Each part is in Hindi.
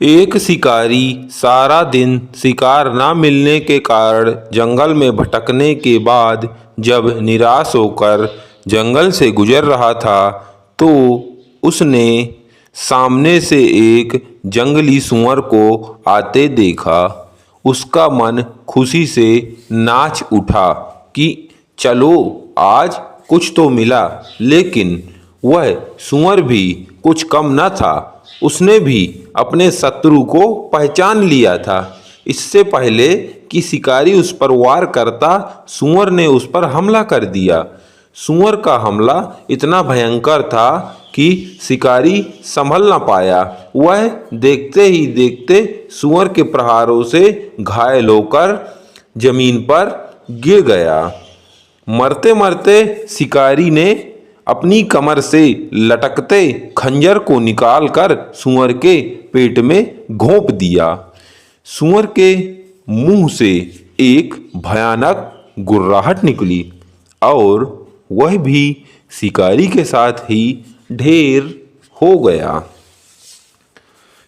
एक शिकारी सारा दिन शिकार न मिलने के कारण जंगल में भटकने के बाद जब निराश होकर जंगल से गुजर रहा था तो उसने सामने से एक जंगली सूअर को आते देखा। उसका मन खुशी से नाच उठा कि चलो आज कुछ तो मिला, लेकिन वह सूअर भी कुछ कम न था। उसने भी अपने शत्रु को पहचान लिया था। इससे पहले कि शिकारी उस पर वार करता, सूअर ने उस पर हमला कर दिया। सूअर का हमला इतना भयंकर था कि शिकारी संभल न पाया। वह देखते ही देखते सूअर के प्रहारों से घायल होकर जमीन पर गिर गया। मरते मरते शिकारी ने अपनी कमर से लटकते खंजर को निकालकर सूअर के पेट में घोंप दिया। सूअर के मुंह से एक भयानक गुर्राहट निकली और वह भी शिकारी के साथ ही ढेर हो गया।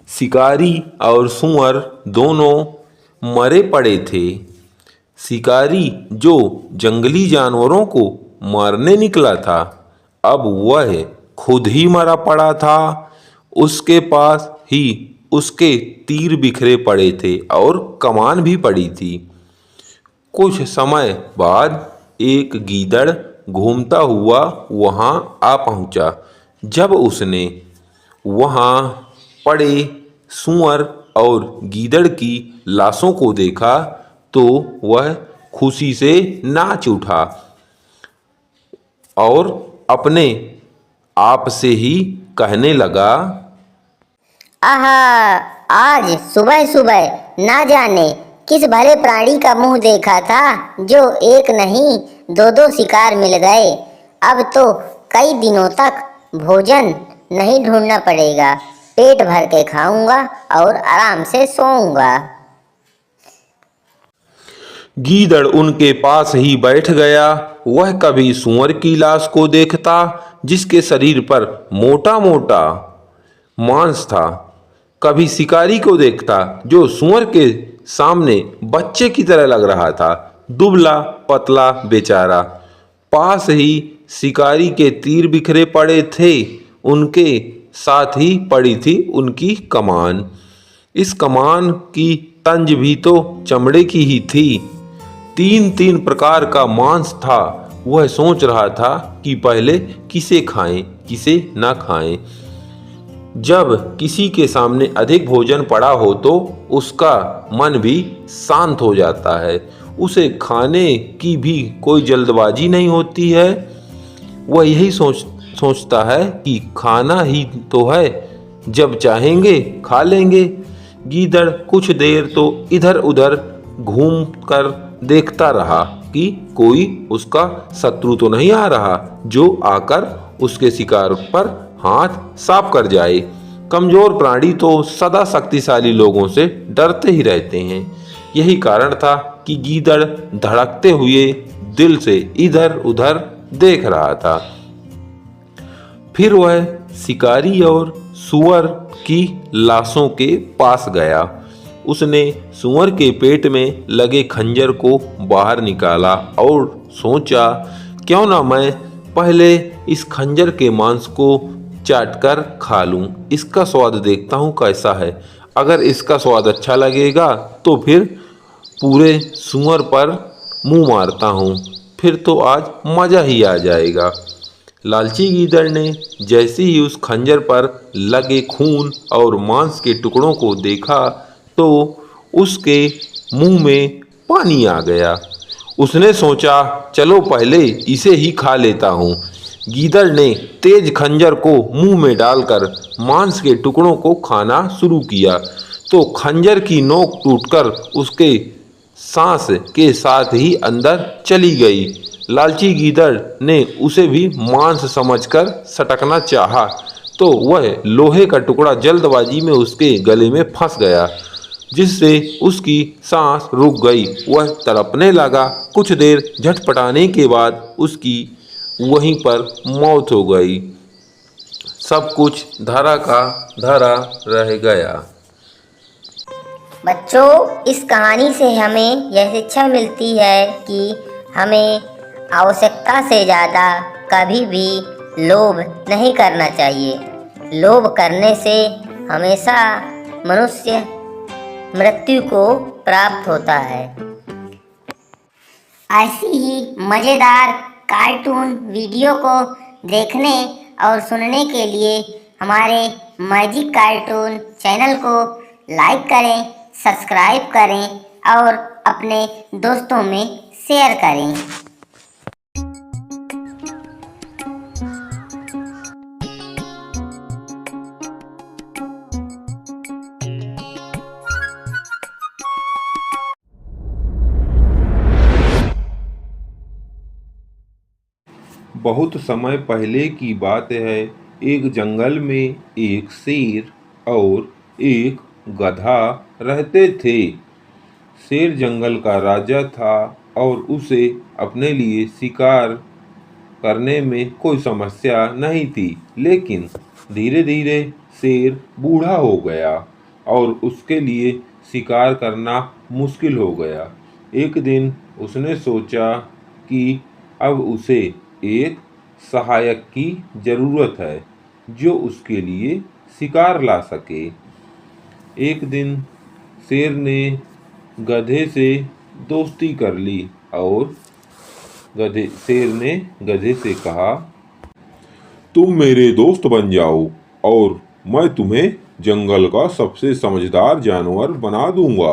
शिकारी और सूअर दोनों मरे पड़े थे। शिकारी जो जंगली जानवरों को मारने निकला था, अब वह खुद ही मरा पड़ा था। उसके पास ही उसके तीर बिखरे पड़े थे और कमान भी पड़ी थी। कुछ समय बाद एक गीदड़ घूमता हुआ वहां आ पहुंचा। जब उसने वहां पड़े सूअर और गीदड़ की लाशों को देखा तो वह खुशी से नाच उठा और अपने आप से ही कहने लगा, आहा, आज सुबह सुबह ना जाने किस भले प्राणी का मुंह देखा था जो एक नहीं दो दो शिकार मिल गए। अब तो कई दिनों तक भोजन नहीं ढूंढना पड़ेगा। पेट भर के खाऊंगा और आराम से सोऊंगा। गीदड़ उनके पास ही बैठ गया। वह कभी सूअर की लाश को देखता जिसके शरीर पर मोटा मोटा मांस था, कभी शिकारी को देखता जो सूअर के सामने बच्चे की तरह लग रहा था, दुबला पतला बेचारा। पास ही शिकारी के तीर बिखरे पड़े थे, उनके साथ ही पड़ी थी उनकी कमान। इस कमान की तंज भी तो चमड़े की ही थी। तीन तीन प्रकार का मांस था। वह सोच रहा था कि पहले किसे खाएं किसे ना खाएं। जब किसी के सामने अधिक भोजन पड़ा हो तो उसका मन भी शांत हो जाता है। उसे खाने की भी कोई जल्दबाजी नहीं होती है। वह यही सोचता है कि खाना ही तो है, जब चाहेंगे खा लेंगे। गीदड़ कुछ देर तो इधर उधर घूम कर देखता रहा कि कोई उसका शत्रु तो नहीं आ रहा जो आकर उसके शिकार पर हाथ साफ कर जाए। कमजोर प्राणी तो सदा शक्तिशाली लोगों से डरते ही रहते हैं। यही कारण था कि गीदड़ धड़कते हुए दिल से इधर उधर देख रहा था। फिर वह शिकारी और सूअर की लाशों के पास गया। उसने सूअर के पेट में लगे खंजर को बाहर निकाला और सोचा, क्यों ना मैं पहले इस खंजर के मांस को चाटकर खा लूं। इसका स्वाद देखता हूं कैसा है। अगर इसका स्वाद अच्छा लगेगा तो फिर पूरे सूअर पर मुंह मारता हूं, फिर तो आज मजा ही आ जाएगा। लालची गीदड़ ने जैसे ही उस खंजर पर लगे खून और मांस के टुकड़ों को देखा तो उसके मुंह में पानी आ गया। उसने सोचा, चलो पहले इसे ही खा लेता हूँ। गीदड़ ने तेज खंजर को मुंह में डालकर मांस के टुकड़ों को खाना शुरू किया तो खंजर की नोक टूटकर उसके सांस के साथ ही अंदर चली गई। लालची गीदड़ ने उसे भी मांस समझकर सटकना चाहा तो वह लोहे का टुकड़ा जल्दबाजी में उसके गले में फंस गया, जिससे उसकी सांस रुक गई। वह तड़पने लगा। कुछ देर झटपटाने के बाद उसकी वहीं पर मौत हो गई। सब कुछ धरा का धरा रह गया। बच्चों, इस कहानी से हमें यह शिक्षा मिलती है कि हमें आवश्यकता से ज़्यादा कभी भी लोभ नहीं करना चाहिए। लोभ करने से हमेशा मनुष्य मृत्यु को प्राप्त होता है। ऐसी ही मज़ेदार कार्टून वीडियो को देखने और सुनने के लिए हमारे मैजिक कार्टून चैनल को लाइक करें, सब्सक्राइब करें और अपने दोस्तों में शेयर करें। बहुत समय पहले की बात है। एक जंगल में एक शेर और एक गधा रहते थे। शेर जंगल का राजा था और उसे अपने लिए शिकार करने में कोई समस्या नहीं थी। लेकिन धीरे धीरे शेर बूढ़ा हो गया और उसके लिए शिकार करना मुश्किल हो गया। एक दिन उसने सोचा कि अब उसे एक सहायक की ज़रूरत है जो उसके लिए शिकार ला सके। एक दिन शेर ने गधे से दोस्ती कर ली और शेर ने गधे से कहा, तुम मेरे दोस्त बन जाओ और मैं तुम्हें जंगल का सबसे समझदार जानवर बना दूंगा।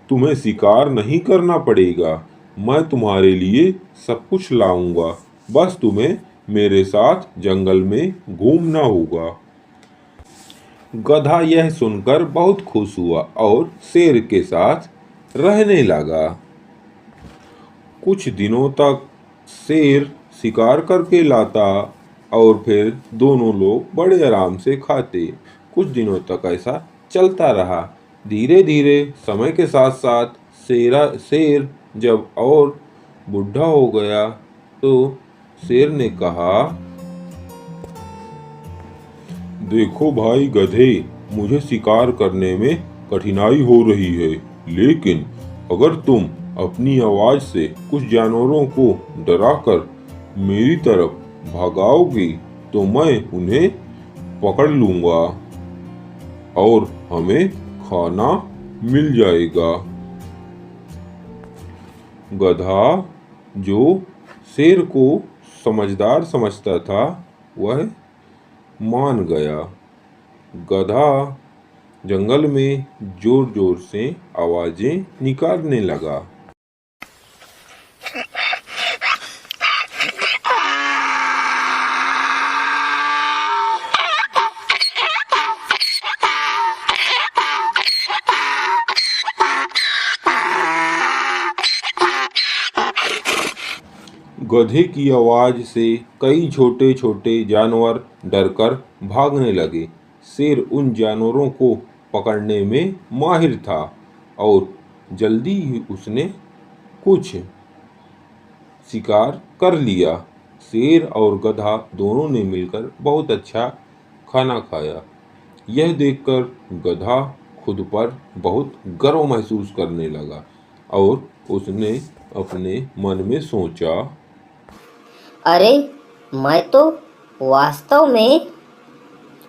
तुम्हें शिकार नहीं करना पड़ेगा, मैं तुम्हारे लिए सब कुछ लाऊंगा, बस तुम्हें मेरे साथ जंगल में घूमना होगा। गधा यह सुनकर बहुत खुश हुआ और शेर के साथ रहने लगा। कुछ दिनों तक शेर शिकार करके लाता और फिर दोनों लोग बड़े आराम से खाते। कुछ दिनों तक ऐसा चलता रहा। धीरे धीरे समय के साथ साथ शेर जब और बूढ़ा हो गया तो शेर ने कहा, देखो भाई गधे, मुझे शिकार करने में कठिनाई हो रही है, लेकिन अगर तुम अपनी आवाज से कुछ जानवरों को डराकर मेरी तरफ भगाओगी तो मैं उन्हें पकड़ लूंगा और हमें खाना मिल जाएगा। गधा जो शेर को समझदार समझता था वह मान गया। गधा जंगल में जोर जोर से आवाजें निकालने लगा। गधे की आवाज से कई छोटे छोटे जानवर डरकर भागने लगे। शेर उन जानवरों को पकड़ने में माहिर था और जल्दी ही उसने कुछ शिकार कर लिया। शेर और गधा दोनों ने मिलकर बहुत अच्छा खाना खाया। यह देखकर गधा खुद पर बहुत गर्व महसूस करने लगा और उसने अपने मन में सोचा, अरे, मैं तो वास्तव में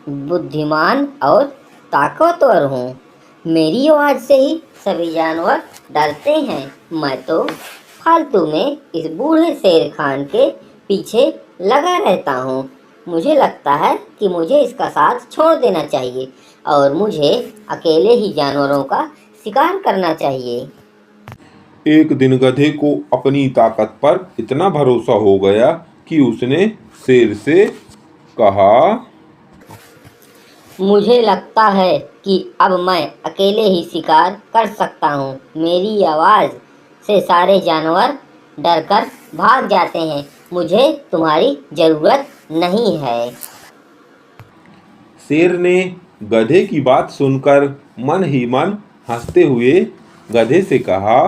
बुद्धिमान और ताकतवर हूँ। मेरी आवाज़ से ही सभी जानवर डरते हैं। मैं तो फालतू में इस बूढ़े शेर खान के पीछे लगा रहता हूँ। मुझे लगता है कि मुझे इसका साथ छोड़ देना चाहिए और मुझे अकेले ही जानवरों का शिकार करना चाहिए। एक दिन गधे को अपनी ताकत पर इतना भरोसा हो गया कि उसने शेर से कहा, मुझे लगता है कि अब मैं अकेले ही शिकार कर सकता हूँ। मेरी आवाज़ से सारे जानवर डरकर भाग जाते हैं। मुझे तुम्हारी ज़रूरत नहीं है। शेर ने गधे की बात सुनकर मन ही मन हंसते हुए गधे से कहा,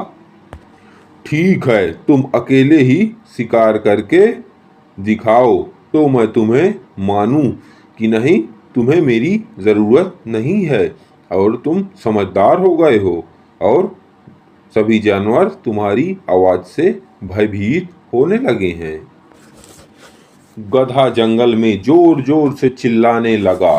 ठीक है, तुम अकेले ही शिकार करके दिखाओ तो मैं तुम्हें मानूं कि नहीं तुम्हें मेरी ज़रूरत नहीं है। और तुम समझदार हो गए हो और सभी जानवर तुम्हारी आवाज से भयभीत होने लगे हैं। गधा जंगल में जोर जोर से चिल्लाने लगा।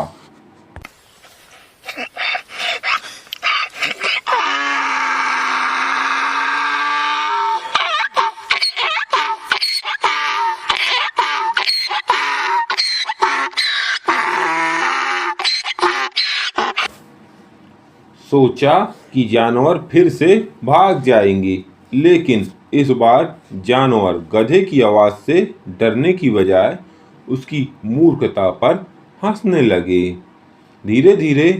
सोचा कि जानवर फिर से भाग जाएंगे, लेकिन इस बार जानवर गधे की आवाज से डरने की बजाय उसकी मूर्खता पर हंसने लगे। धीरे धीरे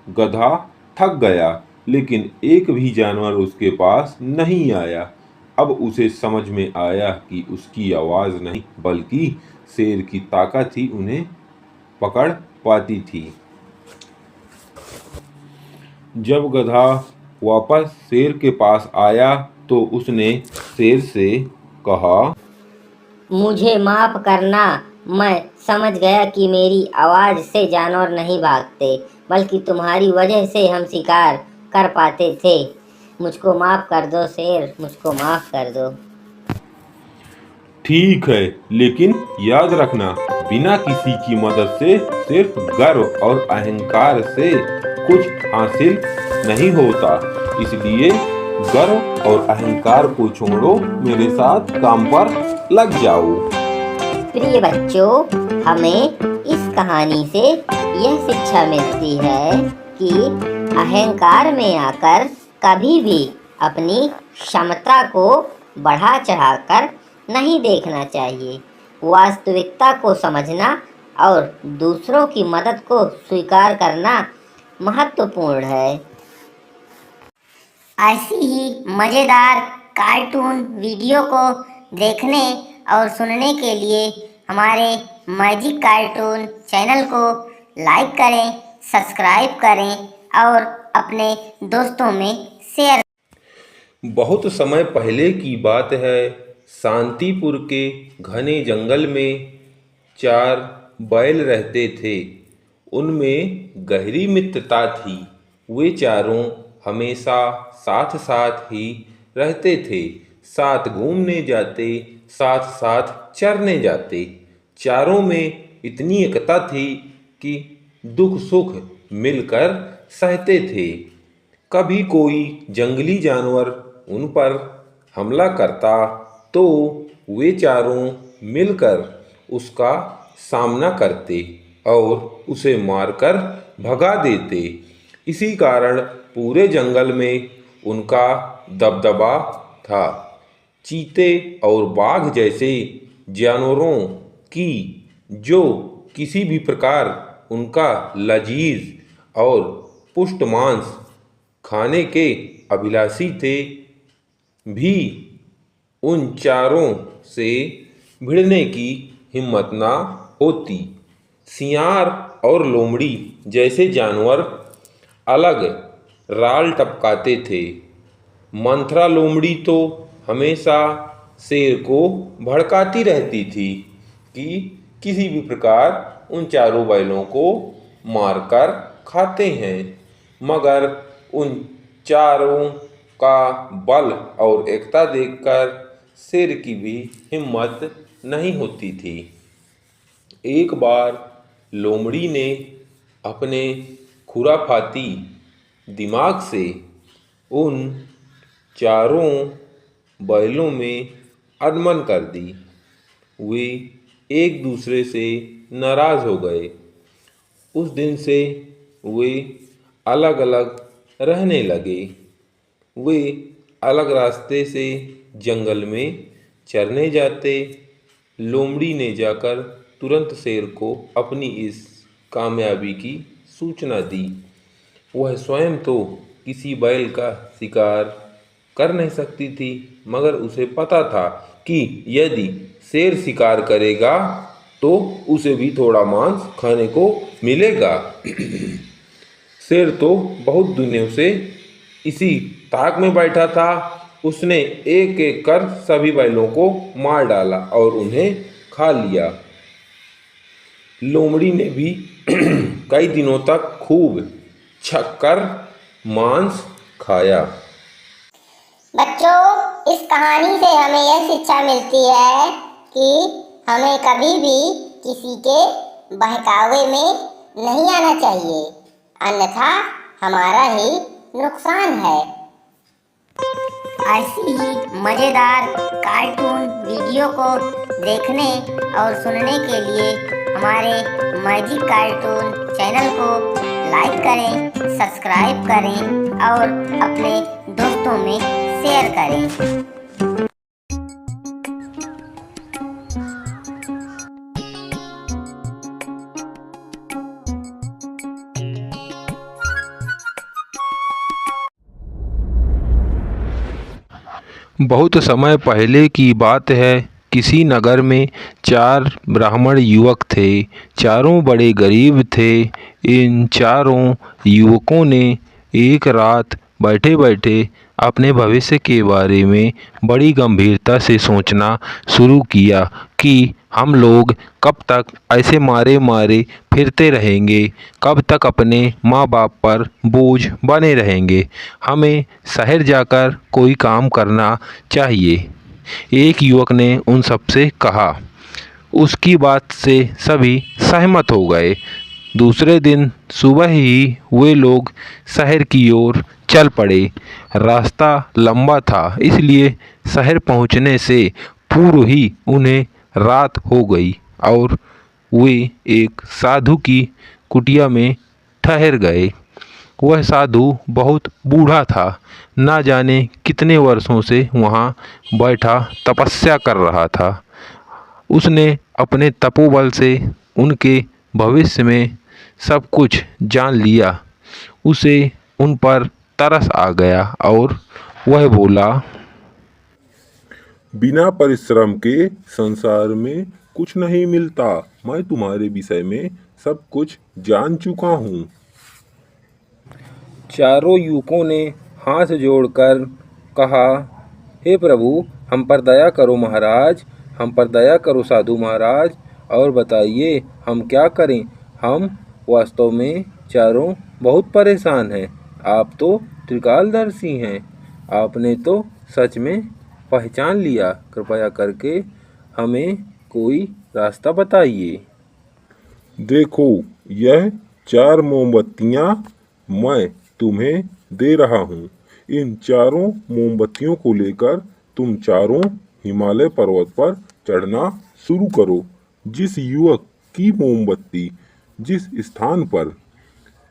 गधा थक गया, लेकिन एक भी जानवर उसके पास नहीं आया। अब उसे समझ में आया कि उसकी आवाज नहीं बल्कि शेर की ताकत ही उन्हें पकड़ पाती थी। जब गधा वापस शेर के पास आया तो उसने शेर से कहा, मुझे माफ करना, मैं समझ गया कि मेरी आवाज से जानवर नहीं भागते, बल्कि तुम्हारी वजह से हम शिकार कर पाते थे। मुझको माफ कर दो शेर, मुझको माफ कर दो। ठीक है, लेकिन याद रखना, बिना किसी की मदद से सिर्फ गर्व और अहंकार से कुछ हासिल नहीं होता। इसलिए गर्व और अहंकार को छोड़ो, मेरे साथ काम पर लग जाओ। प्रिय बच्चों, हमें इस कहानी से यह शिक्षा मिलती है कि अहंकार में आकर कभी भी अपनी क्षमता को बढ़ा चढ़ाकर नहीं देखना चाहिए। वास्तविकता को समझना और दूसरों की मदद को स्वीकार करना महत्वपूर्ण है। ऐसी ही मज़ेदार कार्टून वीडियो को देखने और सुनने के लिए हमारे मैजिक कार्टून चैनल को लाइक करें, सब्सक्राइब करें और अपने दोस्तों में शेयर। बहुत समय पहले की बात है, शांतिपुर के घने जंगल में 4 बैल रहते थे। उनमें गहरी मित्रता थी। वे चारों हमेशा साथ साथ ही रहते थे, साथ घूमने जाते, साथ साथ चरने जाते। चारों में इतनी एकता थी कि दुख सुख मिलकर सहते थे। कभी कोई जंगली जानवर उन पर हमला करता तो वे चारों मिलकर उसका सामना करते और उसे मारकर भगा देते। इसी कारण पूरे जंगल में उनका दबदबा था। चीते और बाघ जैसे जानवरों की जो किसी भी प्रकार उनका लजीज और पुष्ट मांस खाने के अभिलाषी थे, भी उन चारों से भिड़ने की हिम्मत ना होती। सियार और लोमड़ी जैसे जानवर अलग राल टपकाते थे। मंथरा लोमड़ी तो हमेशा शेर को भड़काती रहती थी कि किसी भी प्रकार उन चारों बैलों को मारकर खाते हैं, मगर उन चारों का बल और एकता देखकर शेर की भी हिम्मत नहीं होती थी। एक बार लोमड़ी ने अपने खुराफाती दिमाग से उन चारों बैलों में अनबन कर दी। वे एक दूसरे से नाराज हो गए। उस दिन से वे अलग अलग रहने लगे। वे अलग रास्ते से जंगल में चरने जाते। लोमड़ी ने जाकर तुरंत शेर को अपनी इस कामयाबी की सूचना दी। वह स्वयं तो किसी बैल का शिकार कर नहीं सकती थी, मगर उसे पता था कि यदि शेर शिकार करेगा तो उसे भी थोड़ा मांस खाने को मिलेगा। शेर तो बहुत दिनों से इसी ताक में बैठा था। उसने एक एक कर सभी बैलों को मार डाला और उन्हें खा लिया। लोमड़ी ने भी कई दिनों तक खूब छक्कर मांस खाया। बच्चों, इस कहानी से हमें यह शिक्षा मिलती है कि हमें कभी भी किसी के बहकावे में नहीं आना चाहिए, अन्यथा हमारा ही नुकसान है। ऐसी ही मज़ेदार कार्टून वीडियो को देखने और सुनने के लिए हमारे मैजिक कार्टून चैनल को लाइक करें, सब्सक्राइब करें और अपने दोस्तों में शेयर करें। बहुत समय पहले की बात है। किसी नगर में 4 ब्राह्मण युवक थे। चारों बड़े गरीब थे। इन चारों युवकों ने एक रात बैठे बैठे अपने भविष्य के बारे में बड़ी गंभीरता से सोचना शुरू किया कि हम लोग कब तक ऐसे मारे मारे फिरते रहेंगे, कब तक अपने माँ बाप पर बोझ बने रहेंगे। हमें शहर जाकर कोई काम करना चाहिए। एक युवक ने उन सबसे कहा। उसकी बात से सभी सहमत हो गए। दूसरे दिन सुबह ही वे लोग शहर की ओर चल पड़े। रास्ता लंबा था, इसलिए शहर पहुंचने से पूर्व ही उन्हें रात हो गई और वे एक साधु की कुटिया में ठहर गए। वह साधु बहुत बूढ़ा था। ना जाने कितने वर्षों से वहाँ बैठा तपस्या कर रहा था। उसने अपने तपोबल से उनके भविष्य में सब कुछ जान लिया। उसे उन पर तरस आ गया और वह बोला, बिना परिश्रम के संसार में कुछ नहीं मिलता। मैं तुम्हारे विषय में सब कुछ जान चुका हूँ। चारों युवकों ने हाथ जोड़कर कहा, हे प्रभु, हम पर दया करो महाराज, हम पर दया करो साधु महाराज, और बताइए हम क्या करें। हम वास्तव में चारों बहुत परेशान हैं। आप तो त्रिकालदर्शी हैं। आपने तो सच में पहचान लिया। कृपया करके हमें कोई रास्ता बताइए। देखो, यह 4 मोमबत्तियाँ मैं तुम्हें दे रहा हूँ। इन चारों मोमबत्तियों को लेकर तुम चारों हिमालय पर्वत पर चढ़ना शुरू करो। जिस युवक की मोमबत्ती जिस स्थान पर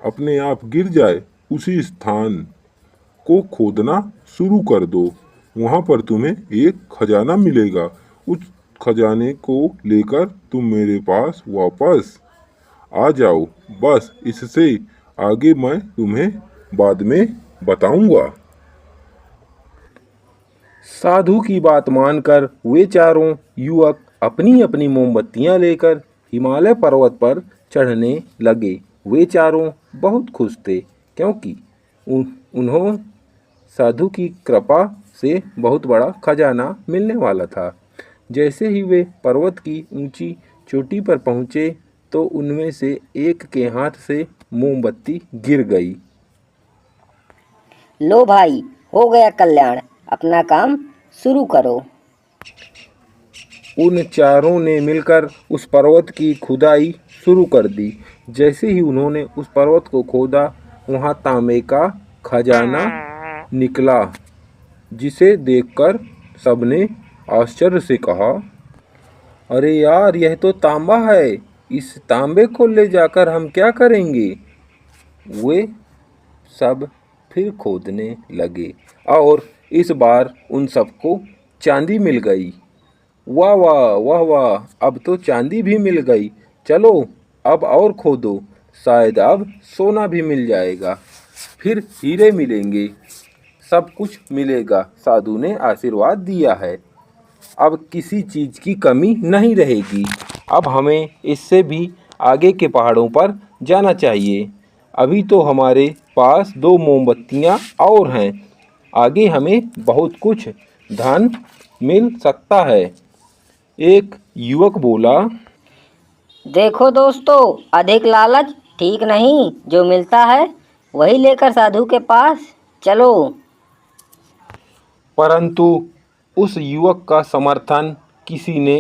अपने आप गिर जाए, उसी स्थान को खोदना शुरू कर दो। वहाँ पर तुम्हें एक खजाना मिलेगा। उस खजाने को लेकर तुम मेरे पास वापस आ जाओ। बस इससे आगे मैं तुम्हें बाद में बताऊंगा। साधु की बात मानकर वे चारों युवक अपनी अपनी मोमबत्तियां लेकर हिमालय पर्वत पर चढ़ने लगे। वे चारों बहुत खुश थे, क्योंकि उन्होंने साधु की कृपा से बहुत बड़ा खजाना मिलने वाला था। जैसे ही वे पर्वत की ऊंची चोटी पर पहुँचे तो उनमें से एक के हाथ से मोमबत्ती गिर गई। लो भाई, हो गया कल्याण, अपना काम शुरू करो। उन चारों ने मिलकर उस पर्वत की खुदाई शुरू कर दी। जैसे ही उन्होंने उस पर्वत को खोदा, वहाँ तांबे का खजाना निकला, जिसे देखकर सबने आश्चर्य से कहा, अरे यार, यह तो तांबा है। इस तांबे को ले जाकर हम क्या करेंगे। वे सब फिर खोदने लगे और इस बार उन सबको चांदी मिल गई। वाह वाह वाह वाह, अब तो चांदी भी मिल गई। चलो अब और खोदो, शायद अब सोना भी मिल जाएगा, फिर हीरे मिलेंगे, सब कुछ मिलेगा। साधु ने आशीर्वाद दिया है, अब किसी चीज़ की कमी नहीं रहेगी। अब हमें इससे भी आगे के पहाड़ों पर जाना चाहिए। अभी तो हमारे पास 2 मोमबत्तियाँ और हैं। आगे हमें बहुत कुछ धन मिल सकता है। एक युवक बोला, देखो दोस्तों, अधिक लालच ठीक नहीं। जो मिलता है वही लेकर साधु के पास चलो। परंतु उस युवक का समर्थन किसी ने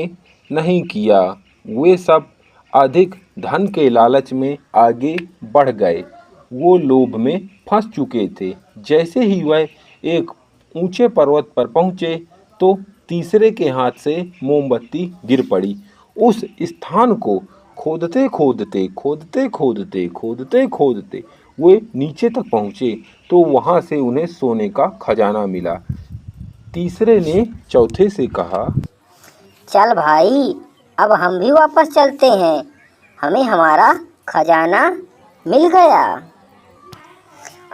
नहीं किया। वे सब अधिक धन के लालच में आगे बढ़ गए। वो लोभ में फंस चुके थे। जैसे ही वह एक ऊंचे पर्वत पर पहुंचे तो तीसरे के हाथ से मोमबत्ती गिर पड़ी। उस स्थान को खोदते खोदते खोदते खोदते खोदते खोदते वे नीचे तक पहुंचे तो वहां से उन्हें सोने का खजाना मिला। तीसरे ने चौथे से कहा, चल भाई, अब हम भी वापस चलते हैं, हमें हमारा खजाना मिल गया।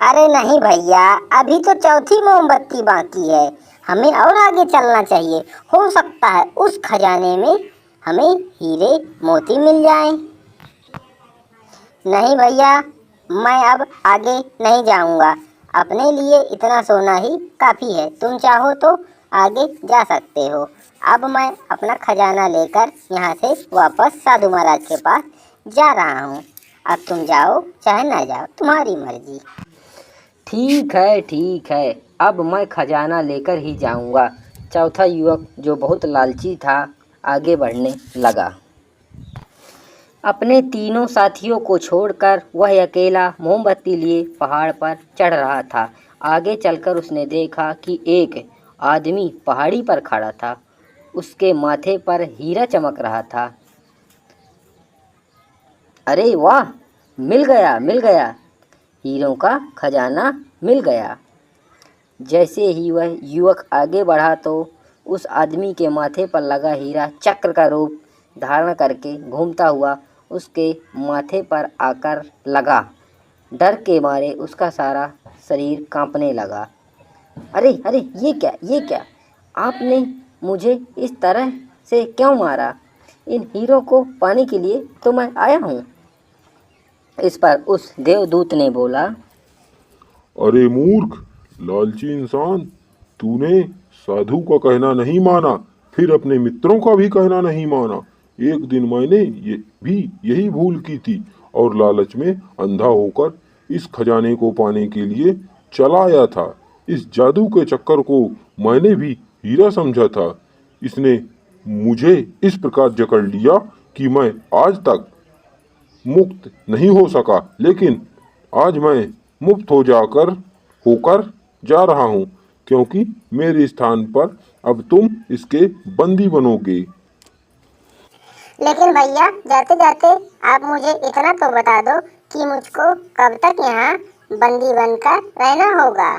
अरे नहीं भैया, अभी तो चौथी मोमबत्ती बाकी है, हमें और आगे चलना चाहिए। हो सकता है उस खजाने में हमें हीरे मोती मिल जाएं। नहीं भैया, मैं अब आगे नहीं जाऊंगा, अपने लिए इतना सोना ही काफ़ी है। तुम चाहो तो आगे जा सकते हो। अब मैं अपना खजाना लेकर यहाँ से वापस साधु महाराज के पास जा रहा हूँ। अब तुम जाओ चाहे ना जाओ, तुम्हारी मर्जी। ठीक है, अब मैं खजाना लेकर ही जाऊंगा। चौथा युवक, जो बहुत लालची था, आगे बढ़ने लगा। अपने तीनों साथियों को छोड़कर वह अकेला मोमबत्ती लिए पहाड़ पर चढ़ रहा था। आगे चलकर उसने देखा कि एक आदमी पहाड़ी पर खड़ा था। उसके माथे पर हीरा चमक रहा था। अरे वाह, मिल गया, हीरों का खजाना मिल गया। जैसे ही वह युवक आगे बढ़ा तो उस आदमी के माथे पर लगा हीरा चक्र का रूप धारण करके घूमता हुआ उसके माथे पर आकर लगा। डर के मारे उसका सारा शरीर कांपने लगा। अरे ये क्या, आपने मुझे इस तरह से क्यों मारा? इन हीरों को पाने के लिए तो मैं आया हूँ। इस पर उस देवदूत ने बोला, अरे मूर्ख, लालची इंसान, तूने साधु का कहना नहीं माना, फिर अपने मित्रों का भी कहना नहीं माना। एक दिन मैंने यही भूल की थी और लालच में अंधा होकर इस खजाने को पाने के लिए चला आया था। इस जादू के चक्कर को मैंने भी हीरा समझा था। इसने मुझे इस प्रकार जकड़ लिया कि मैं आज तक मुक्त नहीं हो सका, लेकिन आज मैं मुक्त होकर जा रहा हूँ, क्योंकि मेरे स्थान पर अब तुम इसके बंदी बनोगे। लेकिन भैया, जाते जाते आप मुझे इतना तो बता दो कि मुझको कब तक यहाँ बंदी बनकर रहना होगा?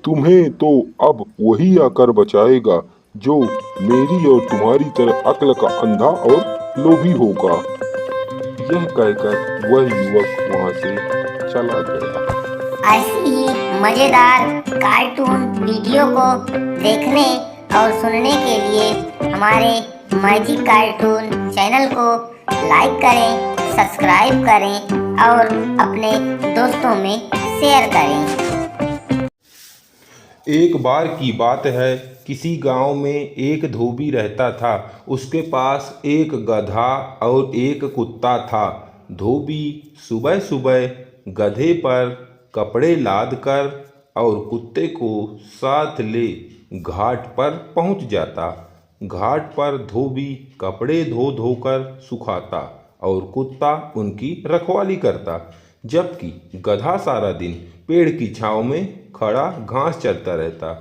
तुम्हें तो अब वही आकर बचाएगा जो मेरी और तुम्हारी तरह अक्ल का अंधा और लोभी होगा। यह कहकर वह युवक वहां से चला गया। ऐसी ही मज़ेदार कार्टून वीडियो को देखने और सुनने के लिए हमारे मैजिक कार्टून चैनल को लाइक करें, सब्सक्राइब करें और अपने दोस्तों में शेयर करें। एक बार की बात है, किसी गांव में एक धोबी रहता था। उसके पास एक गधा और एक कुत्ता था। धोबी सुबह सुबह गधे पर कपड़े लादकर और कुत्ते को साथ ले घाट पर पहुंच जाता। घाट पर धोबी कपड़े धो धोकर सुखाता और कुत्ता उनकी रखवाली करता, जबकि गधा सारा दिन पेड़ की छांव में खड़ा घास चरता रहता।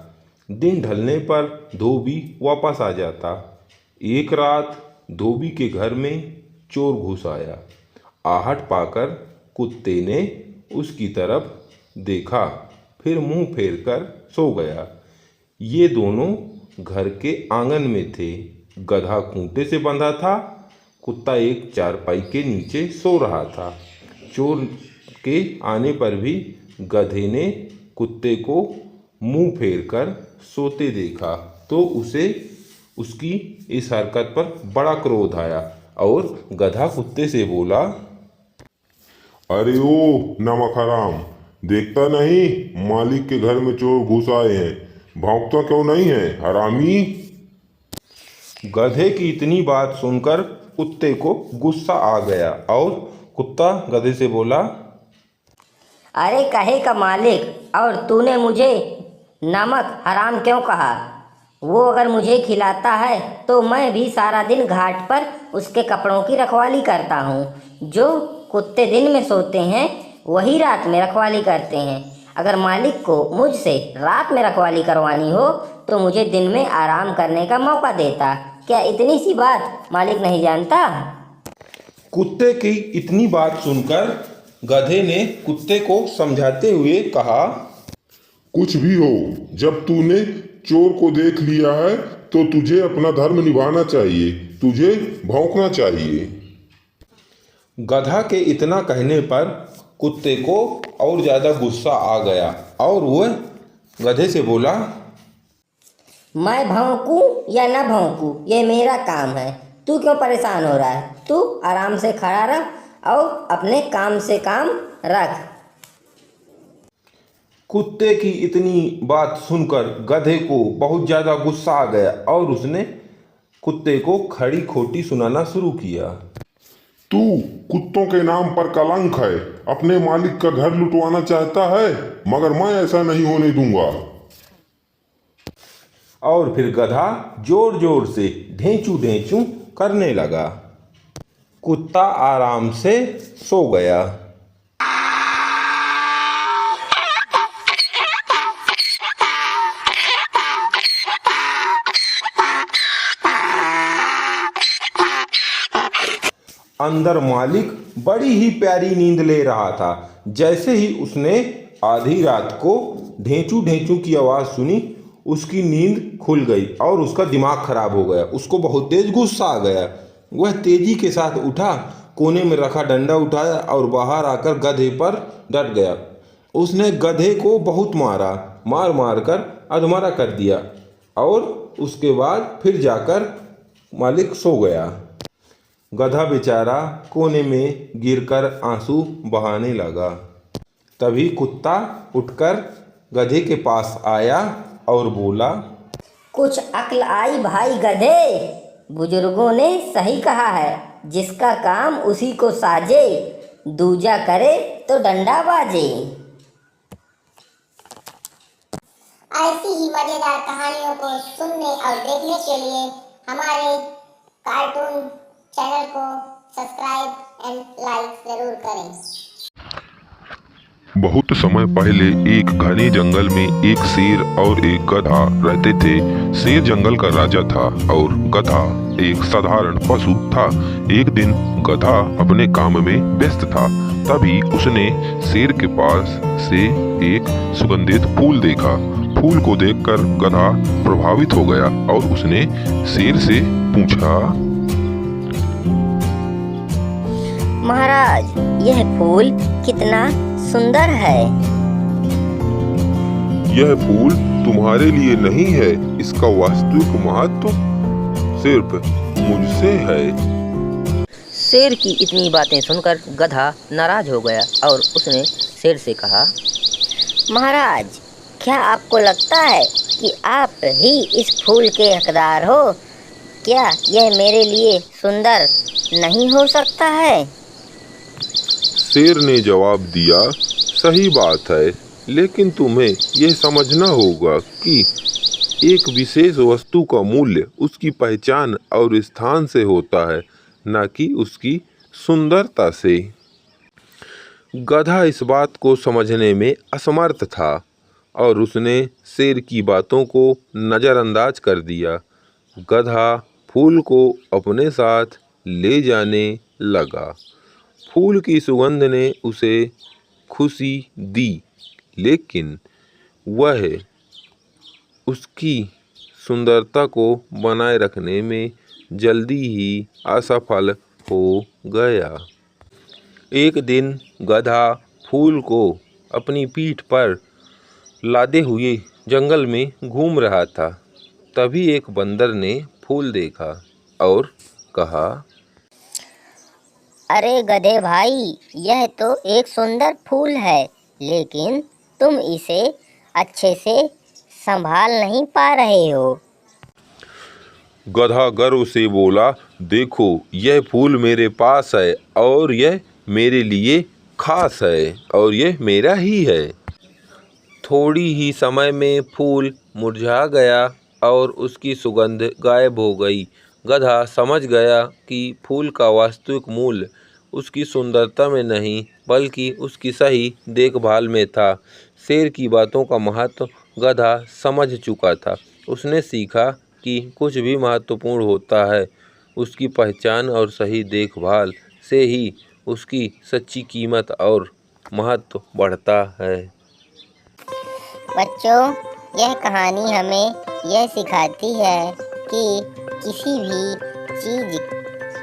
दिन ढलने पर धोबी वापस आ जाता। एक रात धोबी के घर में चोर घुस आया। आहट पाकर कुत्ते ने उसकी तरफ देखा, फिर मुंह फेरकर सो गया। ये दोनों घर के आंगन में थे। गधा खूंटे से बंधा था, कुत्ता एक चारपाई के नीचे सो रहा था। चोर के आने पर भी गधे ने कुत्ते को मुंह फेरकर सोते देखा तो उसे उसकी इस हरकत पर बड़ा क्रोध आया और गधा कुत्ते से बोला, अरे ओ नमक हराम, देखता नहीं मालिक के घर में चोर घुस आए हैं, भौंकता क्यों नहीं है हरामी? गधे की इतनी बात सुनकर कुत्ते को गुस्सा आ गया और कुत्ता गधे से बोला, अरे कहे का मालिक, और तूने मुझे नमक हराम क्यों कहा? वो अगर मुझे खिलाता है तो मैं भी सारा दिन घाट पर उसके कपड़ों की रखवाली करता हूँ। जो कुत्ते दिन में सोते हैं वही रात में रखवाली करते हैं। अगर मालिक को मुझसे रात में रखवाली करवानी हो तो मुझे दिन में आराम करने का मौका देता। क्या इतनी सी बात मालिक नहीं जानता? कुत्ते की इतनी बात सुनकर गधे ने कुत्ते को समझाते हुए कहा, कुछ भी हो, जब तूने चोर को देख लिया है तो तुझे अपना धर्म निभाना चाहिए, तुझे भौंकना चाहिए। गधा के इतना कहने पर कुत्ते को और ज्यादा गुस्सा आ गया और वह गधे से बोला, मैं भौंकूं या न भौंकूं ये मेरा काम है। तू क्यों परेशान हो रहा है? तू आराम से खड़ा रह और अपने काम से काम रख। कुत्ते की इतनी बात सुनकर गधे को बहुत ज्यादा गुस्सा आ गया और उसने कुत्ते को खड़ी खोटी सुनाना शुरू किया। तू कुत्तों के नाम पर कलंक है, अपने मालिक का घर लुटवाना चाहता है, मगर मैं ऐसा नहीं होने दूंगा। और फिर गधा जोर जोर से ढेंचू ढेंचू करने लगा। कुत्ता आराम से सो गया। अंदर मालिक बड़ी ही प्यारी नींद ले रहा था। जैसे ही उसने आधी रात को ढेंचू ढेंचू की आवाज़ सुनी, उसकी नींद खुल गई और उसका दिमाग खराब हो गया। उसको बहुत तेज गुस्सा आ गया। वह तेजी के साथ उठा, कोने में रखा डंडा उठाया और बाहर आकर गधे पर डट गया। उसने गधे को बहुत मारा, मार मार कर अधमरा कर दिया और उसके बाद फिर जाकर मालिक सो गया। गधा बेचारा कोने में गिरकर आंसू बहाने लगा। तभी कुत्ता उठकर गधे के पास आया और बोला, कुछ अक्ल आई भाई गधे। बुजुर्गों ने सही कहा है, जिसका काम उसी को साजे, दूजा करे तो डंडा बाजे। ऐसी ही मजेदार कहानियों को सुनने और देखने के लिए हमारे कार्टून चैनल को सब्सक्राइब एंड लाइक जरूर करें। बहुत समय पहले एक घने जंगल में एक शेर और एक गधा रहते थे। शेर जंगल का राजा था और गधा एक साधारण पशु था। एक दिन गधा अपने काम में व्यस्त था, तभी उसने शेर के पास से एक सुगंधित फूल देखा। फूल को देखकर गधा प्रभावित हो गया और उसने शेर से पूछा, महाराज, यह फूल कितना सुंदर है। यह फूल तुम्हारे लिए नहीं है, इसका वास्तविक महत्व सिर्फ मुझसे है। शेर की इतनी बातें सुनकर गधा नाराज हो गया और उसने शेर से कहा, महाराज, क्या आपको लगता है कि आप ही इस फूल के हकदार हो? क्या यह मेरे लिए सुंदर नहीं हो सकता है? शेर ने जवाब दिया, सही बात है, लेकिन तुम्हें यह समझना होगा कि एक विशेष वस्तु का मूल्य उसकी पहचान और स्थान से होता है, न कि उसकी सुंदरता से। गधा इस बात को समझने में असमर्थ था और उसने शेर की बातों को नज़रअंदाज कर दिया। गधा फूल को अपने साथ ले जाने लगा। फूल की सुगंध ने उसे खुशी दी, लेकिन वह उसकी सुंदरता को बनाए रखने में जल्दी ही असफल हो गया। एक दिन गधा फूल को अपनी पीठ पर लादे हुए जंगल में घूम रहा था। तभी एक बंदर ने फूल देखा और कहा, अरे गधे भाई, यह तो एक सुंदर फूल है, लेकिन तुम इसे अच्छे से संभाल नहीं पा रहे हो। गधा गर्व से बोला, देखो, यह फूल मेरे पास है और यह मेरे लिए खास है और ये मेरा ही है। थोड़ी ही समय में फूल मुरझा गया और उसकी सुगंध गायब हो गई। गधा समझ गया कि फूल का वास्तविक मूल्य उसकी सुंदरता में नहीं बल्कि उसकी सही देखभाल में था। शेर की बातों का महत्व गधा समझ चुका था। उसने सीखा कि कुछ भी महत्वपूर्ण होता है उसकी पहचान और सही देखभाल से ही उसकी सच्ची कीमत और महत्व बढ़ता है। बच्चों, यह कहानी हमें यह सिखाती है कि किसी भी चीज़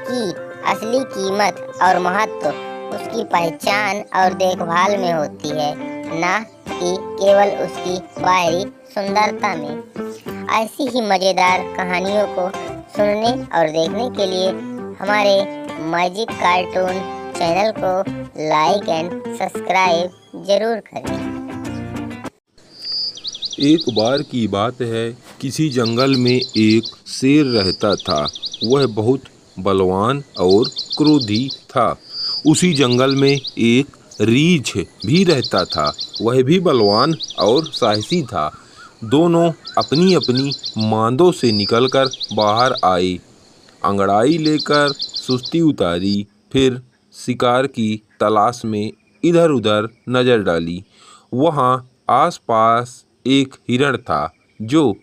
की असली कीमत और महत्व उसकी पहचान और देखभाल में होती है, ना कि केवल उसकी बाहरी सुंदरता में। ऐसी ही मज़ेदार कहानियों को सुनने और देखने के लिए हमारे मैजिक कार्टून चैनल को लाइक एंड सब्सक्राइब ज़रूर करें। एक बार की बात है, किसी जंगल में एक शेर रहता था। वह बहुत बलवान और क्रोधी था। उसी जंगल में एक रीछ भी रहता था। वह भी बलवान और साहसी था। दोनों अपनी अपनी मांदों से निकलकर बाहर आए, अंगड़ाई लेकर सुस्ती उतारी, फिर शिकार की तलाश में इधर उधर नजर डाली। वहाँ आसपास एक हिरण था जो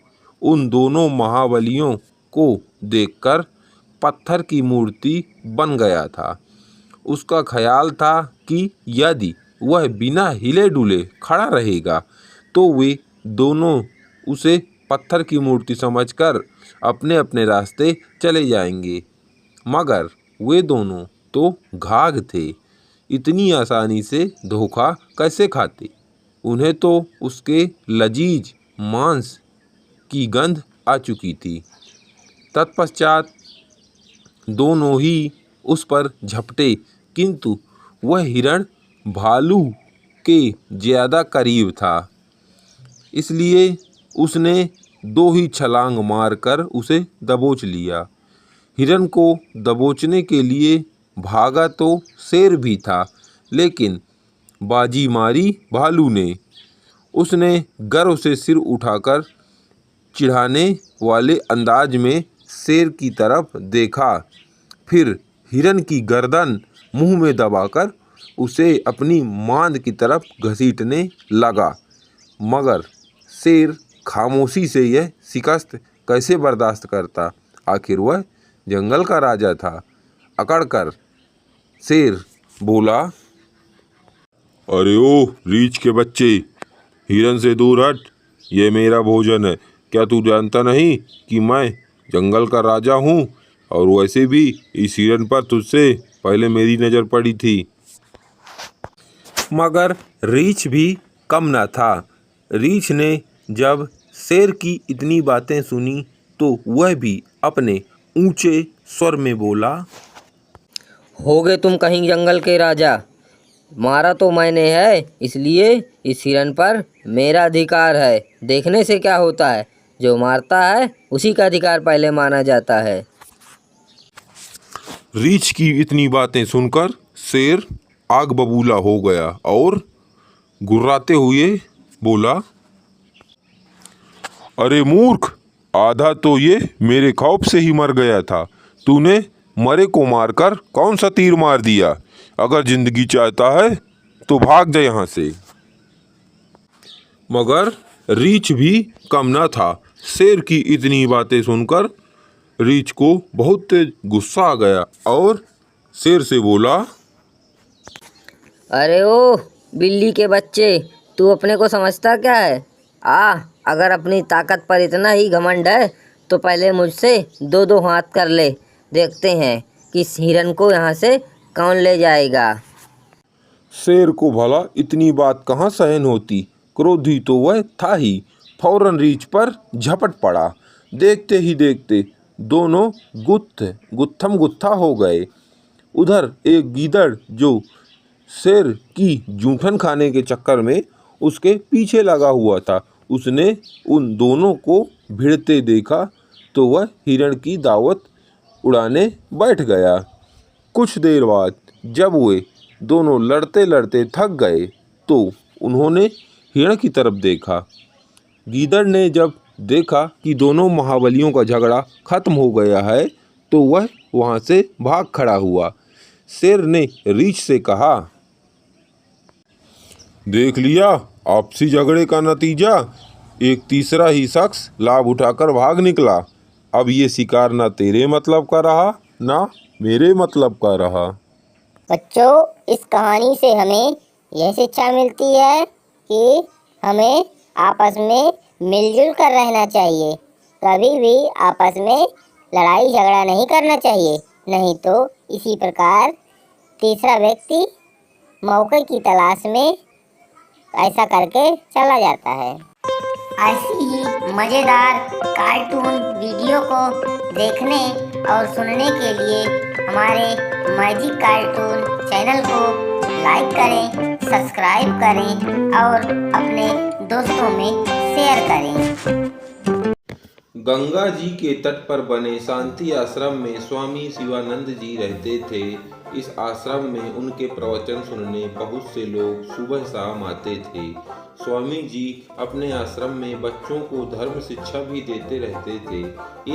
उन दोनों महाबलियों को देखकर पत्थर की मूर्ति बन गया था। उसका ख्याल था कि यदि वह बिना हिले डुले खड़ा रहेगा तो वे दोनों उसे पत्थर की मूर्ति समझकर अपने अपने रास्ते चले जाएंगे। मगर वे दोनों तो घाघ थे, इतनी आसानी से धोखा कैसे खाते। उन्हें तो उसके लजीज मांस की गंध आ चुकी थी। तत्पश्चात दोनों ही उस पर झपटे, किंतु वह हिरण भालू के ज़्यादा करीब था, इसलिए उसने दो ही छलांग मारकर उसे दबोच लिया। हिरण को दबोचने के लिए भागा तो शेर भी था, लेकिन बाजी मारी भालू ने। उसने गर्व से सिर उठाकर चिढ़ाने वाले अंदाज में शेर की तरफ देखा, फिर हिरण की गर्दन मुंह में दबाकर उसे अपनी मांद की तरफ घसीटने लगा। मगर शेर खामोशी से यह शिकस्त कैसे बर्दाश्त करता। आखिर वह जंगल का राजा था। अकड़कर शेर बोला, अरे ओ रीछ के बच्चे, हिरन से दूर हट, ये मेरा भोजन है। क्या तू जानता नहीं कि मैं जंगल का राजा हूँ? और वैसे भी इस हिरन पर तुझसे पहले मेरी नज़र पड़ी थी। मगर रीछ भी कम न था। रीछ ने जब शेर की इतनी बातें सुनी तो वह भी अपने ऊंचे स्वर में बोला, होगे तुम कहीं जंगल के राजा। मारा तो मैंने है, इसलिए इस हिरन पर मेरा अधिकार है। देखने से क्या होता है, जो मारता है उसी का अधिकार पहले माना जाता है। रीछ की इतनी बातें सुनकर शेर आग बबूला हो गया और गुर्राते हुए बोला, अरे मूर्ख, आधा तो ये मेरे खौफ से ही मर गया था। तूने मरे को मारकर कौन सा तीर मार दिया? अगर जिंदगी चाहता है तो भाग जा यहाँ से। मगर रीछ भी कम न था। शेर की इतनी बातें सुनकर रीछ को बहुत तेज गुस्सा आ गया और शेर से बोला, अरे ओ बिल्ली के बच्चे, तू अपने को समझता क्या है? अगर अपनी ताकत पर इतना ही घमंड है तो पहले मुझसे दो दो हाथ कर ले। देखते हैं कि इस हिरन को यहाँ से कौन ले जाएगा। शेर को भला इतनी बात कहाँ सहन होती। क्रोधी तो वह था ही। फौरन रीछ पर झपट पड़ा। देखते ही देखते दोनों गुत्थम गुत्था हो गए। उधर एक गीदड़ जो शेर की जूठन खाने के चक्कर में उसके पीछे लगा हुआ था, उसने उन दोनों को भिड़ते देखा तो वह हिरण की दावत उड़ाने बैठ गया। कुछ देर बाद जब वे दोनों लड़ते लड़ते थक गए तो उन्होंने हिरण की तरफ देखा। गीदड़ ने जब देखा कि दोनों महाबलियों का झगड़ा खत्म हो गया है तो वह वहां से भाग खड़ा हुआ। शेर ने रीछ से कहा, देख लिया आपसी झगड़े का नतीजा, एक तीसरा ही शख्स लाभ उठाकर भाग निकला। अब ये शिकार ना तेरे मतलब का रहा ना मेरे मतलब का रहा। बच्चों, इस कहानी से हमें यह शिक्षा मिलती है कि हमें आपस में मिलजुल कर रहना चाहिए। कभी भी आपस में लड़ाई झगड़ा नहीं करना चाहिए, नहीं तो इसी प्रकार तीसरा व्यक्ति मौके की तलाश में ऐसा करके चला जाता है। ऐसी ही मज़ेदार कार्टून वीडियो को देखने और सुनने के लिए हमारे मैजिक कार्टून चैनल को लाइक करें, सब्सक्राइब करें और अपने दोस्तों में शेयर करें। गंगा जी के तट पर बने शांति आश्रम में स्वामी शिवानंद जी रहते थे। इस आश्रम में उनके प्रवचन सुनने बहुत से लोग सुबह शाम आते थे। स्वामी जी अपने आश्रम में बच्चों को धर्म शिक्षा भी देते रहते थे।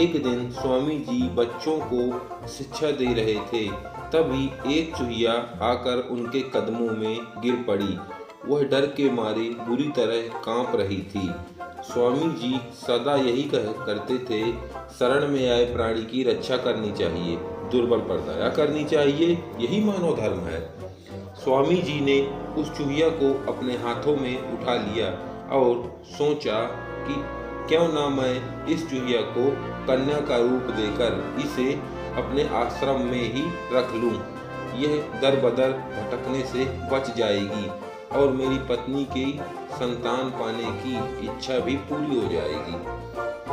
एक दिन स्वामी जी बच्चों को शिक्षा दे रहे थे, तभी एक चूहिया आकर उनके कदमों में गिर पड़ी। वह डर के मारे बुरी तरह कांप रही थी। स्वामी जी सदा यही करते थे, शरण में आए प्राणी की रक्षा करनी चाहिए, दुर्बल पर दया करनी चाहिए, यही मानव धर्म है। स्वामी जी ने उस चूहिया को अपने हाथों में उठा लिया और सोचा कि क्यों ना मैं इस चूहिया को कन्या का रूप देकर इसे अपने आश्रम में ही रख लूं। यह दर बदर भटकने से बच जाएगी और मेरी पत्नी की संतान पाने की इच्छा भी पूरी हो जाएगी।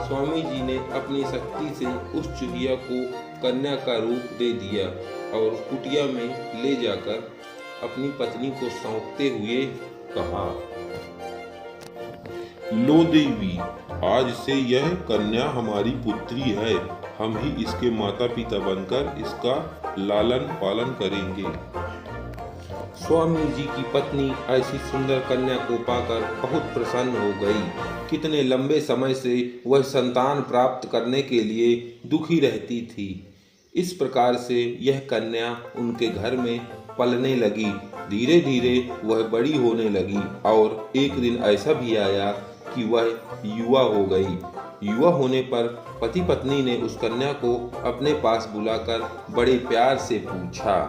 स्वामी जी ने अपनी शक्ति से उस चूहिया को कन्या का रूप दे दिया और कुटिया में ले जाकर अपनी पत्नी को सौंपते हुए कहा, लो देवी, आज से यह कन्या हमारी पुत्री है। हम ही इसके माता पिता बनकर इसका लालन पालन करेंगे। स्वामी जी की पत्नी ऐसी सुंदर कन्या को पाकर बहुत प्रसन्न हो गई। कितने लंबे समय से वह संतान प्राप्त करने के लिए दुखी रहती थी। इस प्रकार से यह कन्या उनके घर में पलने लगी। धीरे धीरे वह बड़ी होने लगी और एक दिन ऐसा भी आया कि वह युवा हो गई। युवा होने पर पति पत्नी ने उस कन्या को अपने पास बुलाकर बड़े प्यार से पूछा,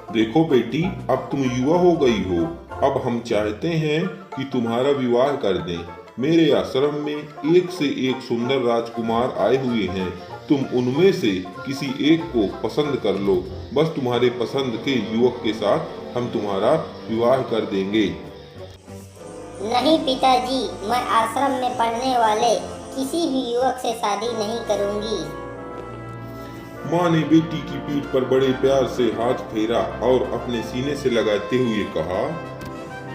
देखो बेटी, अब तुम युवा हो गई हो। अब हम चाहते हैं कि तुम्हारा विवाह कर दें। मेरे आश्रम में एक से एक सुंदर राजकुमार आए हुए हैं। तुम उनमें से किसी एक को पसंद कर लो। बस तुम्हारे पसंद के युवक के साथ हम तुम्हारा विवाह कर देंगे। नहीं पिताजी, मैं आश्रम में पढ़ने वाले किसी भी युवक से शादी नहीं करूंगी। माँ ने बेटी की पीठ पर बड़े प्यार से हाथ फेरा और अपने सीने से लगाते हुए कहा,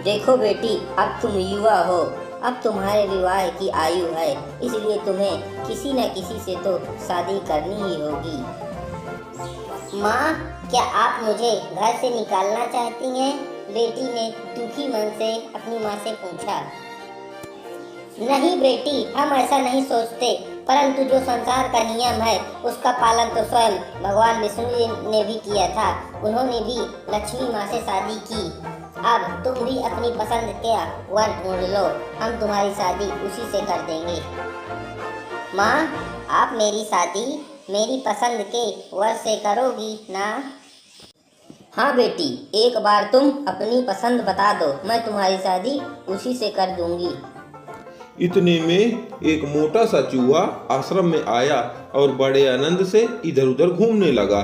देखो बेटी, अब तुम युवा हो, अब तुम्हारे विवाह की आयु है, इसलिए तुम्हें किसी न किसी से तो शादी करनी ही होगी। माँ, क्या आप मुझे घर से निकालना चाहती हैं? बेटी ने दुखी मन से अपनी माँ से पूछा। नहीं बेटी, हम ऐसा नहीं सोचते, परंतु जो संसार का नियम है उसका पालन तो स्वयं भगवान विष्णु ने भी किया था। उन्होंने भी लक्ष्मी माँ से शादी की। अब तुम भी अपनी पसंद का वर ढूंढ लो, हम तुम्हारी शादी उसी से कर देंगे। माँ, आप मेरी शादी मेरी पसंद के वर से करोगी ना? हाँ बेटी, एक बार तुम अपनी पसंद बता दो, मैं तुम्हारी शादी उसी से कर दूंगी। इतने में एक मोटा सा चूहा आश्रम में आया और बड़े आनंद से इधर उधर घूमने लगा।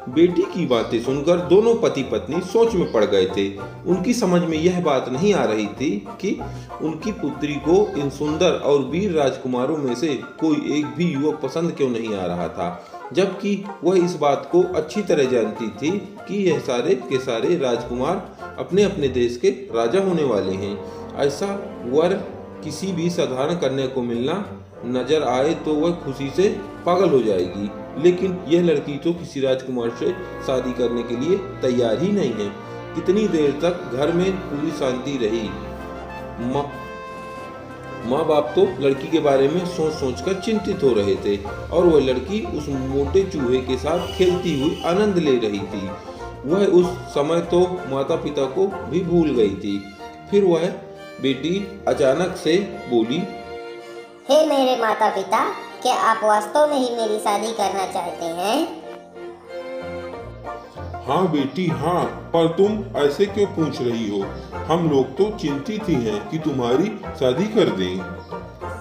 बेटी की बातें सुनकर दोनों पति पत्नी सोच में पड़ गए थे। उनकी समझ में यह बात नहीं आ रही थी कि उनकी पुत्री को इन सुंदर और वीर राजकुमारों में से कोई एक भी युवक पसंद क्यों नहीं आ रहा था, जबकि वह इस बात को अच्छी तरह जानती थी कि यह सारे के सारे राजकुमार अपने अपने देश के राजा होने वाले हैं। ऐसा वर किसी भी साधारण कन्या को मिलना नजर आए तो वह खुशी से पागल हो जाएगी। लेकिन यह लड़की तो किसी राजकुमार से शादी करने के लिए तैयार ही नहीं है। कितनी देर तक घर में पूरी शांति रही। माँ बाप तो लड़की के बारे में सोच सोच कर चिंतित हो रहे थे और वह लड़की उस मोटे चूहे के साथ खेलती हुई आनंद ले रही थी। वह उस समय तो माता पिता को भी भूल गई थी। फिर वह बेटी अचानक से बोली, हे मेरे माता पिता, क्या आप वास्तव में ही मेरी शादी करना चाहते हैं? हाँ बेटी हाँ, पर तुम ऐसे क्यों पूछ रही हो? हम लोग तो चिंतित ही हैं कि तुम्हारी शादी कर दें।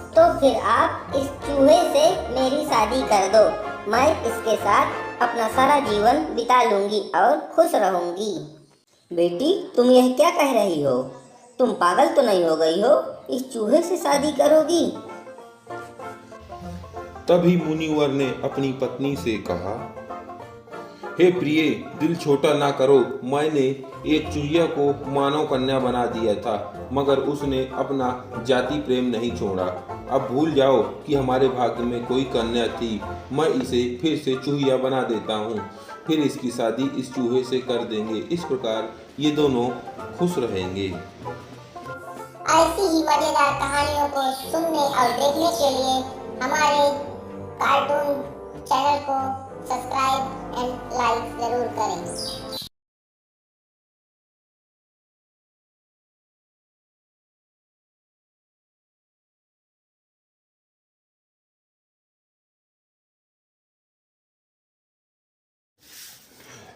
तो फिर आप इस चूहे से मेरी शादी कर दो। मैं इसके साथ अपना सारा जीवन बिता लूंगी और खुश रहूंगी। बेटी, तुम यह क्या कह रही हो? तुम पागल तो नहीं हो गई हो? इस चूहे से शादी करोगी? तभी मुनिवर ने अपनी पत्नी से कहा, हे प्रिय, दिल छोटा ना करो। मैंने एक चूहिया को मानव कन्या बना दिया था, मगर उसने अपना जाति प्रेम नहीं छोड़ा। अब भूल जाओ कि हमारे भाग्य में कोई कन्या थी। मैं इसे फिर से चूहिया बना देता हूँ, फिर इसकी शादी इस चूहे से कर देंगे। इस प्रकार ये दोनों खुश रहेंगे। ऐसी ही मजेदार कहानियों को सुनने और देखने के लिए हमारे कार्टून चैनल को सब्सक्राइब एंड लाइक जरूर करें।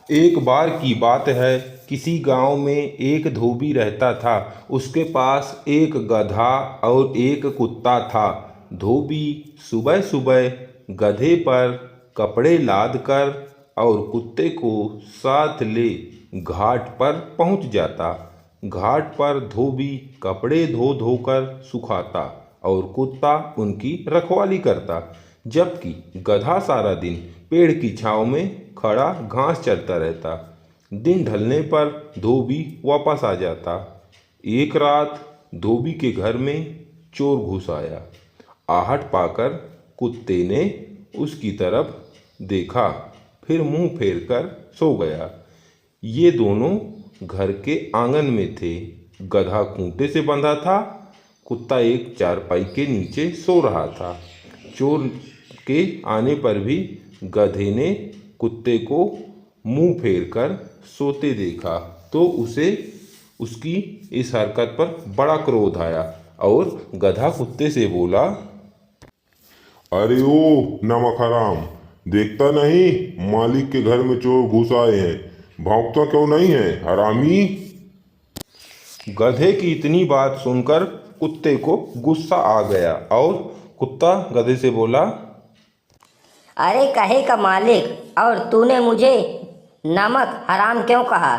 एक बार की बात है, किसी गांव में एक धोबी रहता था। उसके पास एक गधा और एक कुत्ता था। धोबी सुबह सुबह गधे पर कपड़े लाद कर और कुत्ते को साथ ले घाट पर पहुंच जाता। घाट पर धोबी कपड़े धो धोकर सुखाता और कुत्ता उनकी रखवाली करता, जबकि गधा सारा दिन पेड़ की छांव में खड़ा घास चरता रहता। दिन ढलने पर धोबी वापस आ जाता। एक रात धोबी के घर में चोर घुस आया। आहट पाकर कुत्ते ने उसकी तरफ देखा, फिर मुंह फेरकर सो गया। ये दोनों घर के आंगन में थे। गधा खूंटे से बंधा था, कुत्ता एक चारपाई के नीचे सो रहा था। चोर के आने पर भी गधे ने कुत्ते को मुंह फेरकर सोते देखा तो उसे उसकी इस हरकत पर बड़ा क्रोध आया और गधा कुत्ते से बोला, अरे ओ नमक हराम, देखता नहीं मालिक के घर में चोर घुस आए हैं, भौंकता क्यों नहीं है हरामी? गधे की इतनी बात सुनकर कुत्ते को गुस्सा आ गया और कुत्ता गधे से बोला, अरे कहे का मालिक, और तूने मुझे नमक हराम क्यों कहा?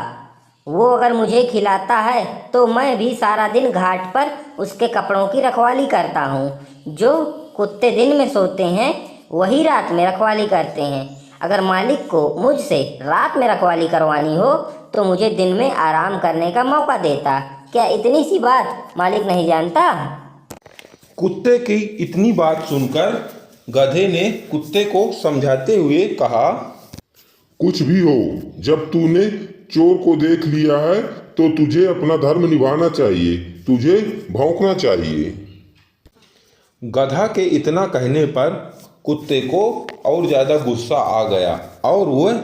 वो अगर मुझे खिलाता है तो मैं भी सारा दिन घाट पर उसके कपड़ों की रखवाली करता हूँ। जो कुत्ते दिन में सोते हैं वही रात में रखवाली करते हैं। अगर मालिक को मुझसे रात में रखवाली करवानी हो तो मुझे दिन में आराम करने का मौका देता। क्या इतनी सी बात मालिक नहीं जानता? कुत्ते की इतनी बात सुनकर गधे ने कुत्ते को समझाते हुए कहा, कुछ भी हो, जब तूने चोर को देख लिया है तो तुझे अपना धर्म निभाना चाहिए, तुझे भौंकना चाहिए। गधा के इतना कहने पर कुत्ते को और ज्यादा गुस्सा आ गया और वह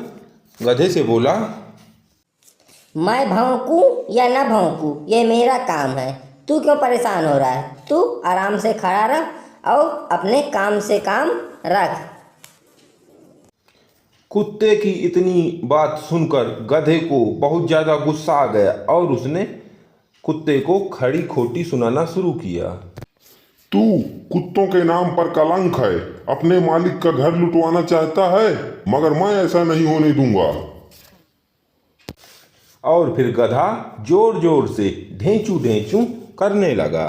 गधे से बोला, मैं भौंकूं या न भौंकूं ये मेरा काम है। तू क्यों परेशान हो रहा है? तू आराम से खड़ा रह और अपने काम से काम रख। कुत्ते की इतनी बात सुनकर गधे को बहुत ज्यादा गुस्सा आ गया और उसने कुत्ते को खड़ी खोटी सुनाना शुरू किया। तू कुत्तों के नाम पर कलंक है, अपने मालिक का घर लुटवाना चाहता है, मगर मैं ऐसा नहीं होने दूंगा। और फिर गधा जोर जोर से ढेंचू ढेंचू करने लगा।